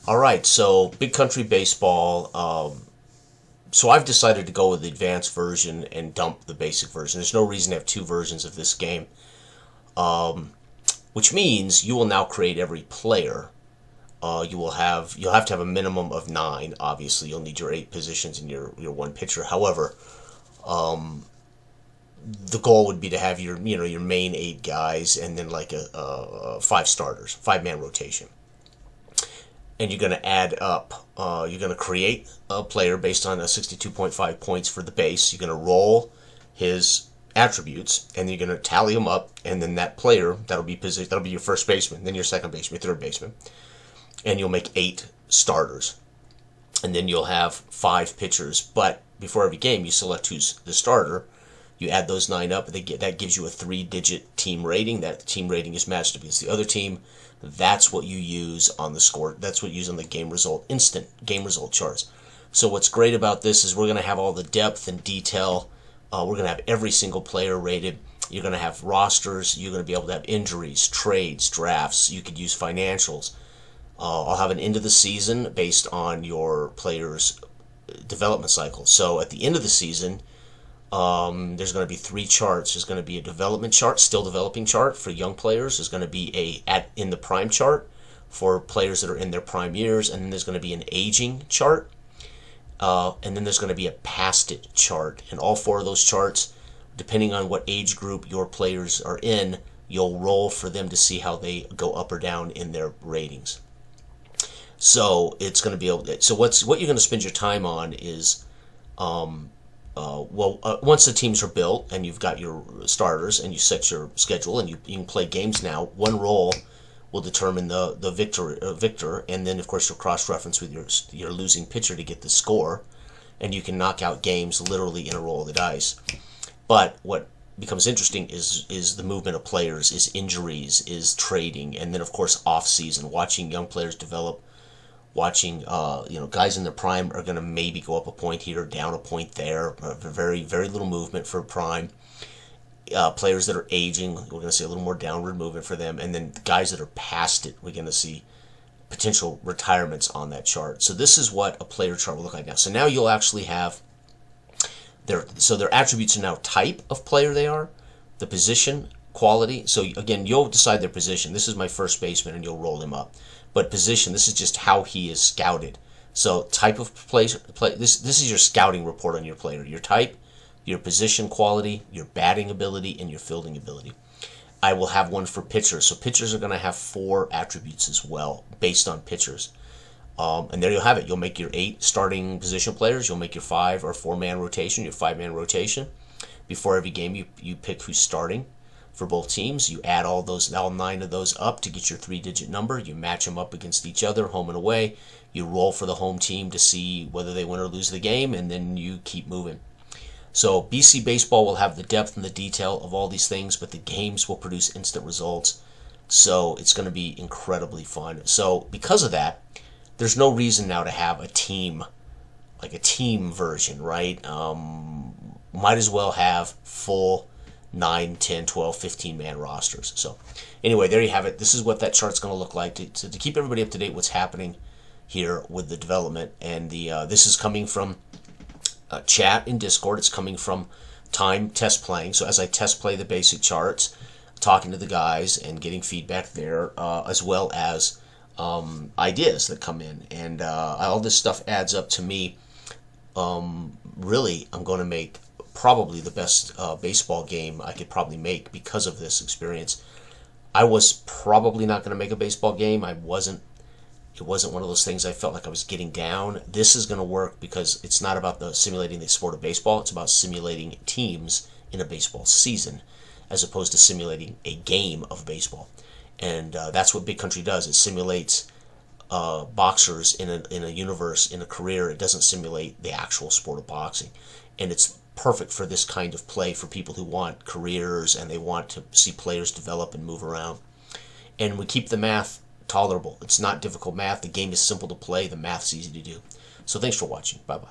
All right, so Big Country Baseball. So I've decided to go with the advanced version and dump the basic version. There's no reason to have two versions of this game, which means you will now create every player. You'll have to have a minimum of 9. Obviously, you'll need your 8 positions and your one pitcher. However, the goal would be to have your main 8 guys and then like a 5 starters, 5-man rotation. And you're going to add up. You're going to create a player based on a 62.5 points for the base. You're going to roll his attributes, and you're going to tally them up, and then that player that'll be your first baseman, then your second baseman, your third baseman, and you'll make 8 starters, and then you'll have 5 pitchers. But before every game, you select who's the starter. You add those 9 up. That gives you a 3-digit team rating. That team rating is matched against the other team. That's what you use on the score. That's what you use on the instant game result charts. So what's great about this is we're going to have all the depth and detail. We're going to have every single player rated. You're going to have rosters. You're going to be able to have injuries, trades, drafts. You could use financials. I'll have an end of the season based on your player's development cycle. So at the end of the season, there's going to be 3 charts. There's going to be a development chart, still developing chart for young players. There's going to be in the prime chart for players that are in their prime years, and then there's going to be an aging chart, and then there's going to be a past it chart. And all 4 of those charts, depending on what age group your players are in, you'll roll for them to see how they go up or down in their ratings. So it's going to be able. So what you're going to spend your time on is. Once the teams are built and you've got your starters and you set your schedule and you can play games now, one roll will determine the victor, and then of course you'll cross-reference with your losing pitcher to get the score, and you can knock out games literally in a roll of the dice. But what becomes interesting is the movement of players, is injuries, is trading, and then of course off-season, watching young players develop. Watching, guys in their prime are going to maybe go up a point here, down a point there. Very, very little movement for prime. Players that are aging, we're going to see a little more downward movement for them. And then the guys that are past it, we're going to see potential retirements on that chart. So this is what a player chart will look like now. So now you'll actually have their attributes are now type of player they are, the position, quality. So again, you'll decide their position. This is my first baseman, and you'll roll him up. But position, this is just how he is scouted. So type of play. This is your scouting report on your player. Your type, your position quality, your batting ability, and your fielding ability. I will have one for pitchers. So pitchers are going to have 4 attributes as well, based on pitchers. And there you'll have it. You'll make your 8 starting position players. You'll make your 5 or 4-man rotation, your 5-man rotation. Before every game, you pick who's starting. For both teams, you add all 9 of those up to get your 3-digit number. You match them up against each other, home and away. You roll for the home team to see whether they win or lose the game, and then you keep moving. So BC Baseball will have the depth and the detail of all these things, but the games will produce instant results. So it's going to be incredibly fun. So because of that, there's no reason now to have a team, like a team version, right? Might as well have full 9, 10, 12, 15-man rosters. So anyway, there you have it. This is what that chart's going to look like to keep everybody up to date what's happening here with the development. And this is coming from chat in Discord. It's coming from time test playing. So as I test play the basic charts, talking to the guys and getting feedback there, as well as ideas that come in. And all this stuff adds up to me. Really, I'm going to make probably the best baseball game I could probably make because of this experience. I was probably not going to make a baseball game. It wasn't one of those things I felt like I was getting down. This is going to work because it's not about simulating the sport of baseball. It's about simulating teams in a baseball season as opposed to simulating a game of baseball. And that's what Big Country does. It simulates boxers in a universe, in a career. It doesn't simulate the actual sport of boxing. And it's perfect for this kind of play for people who want careers and they want to see players develop and move around. And we keep the math tolerable. It's not difficult math. The game is simple to play. The math's easy to do. So thanks for watching. Bye-bye.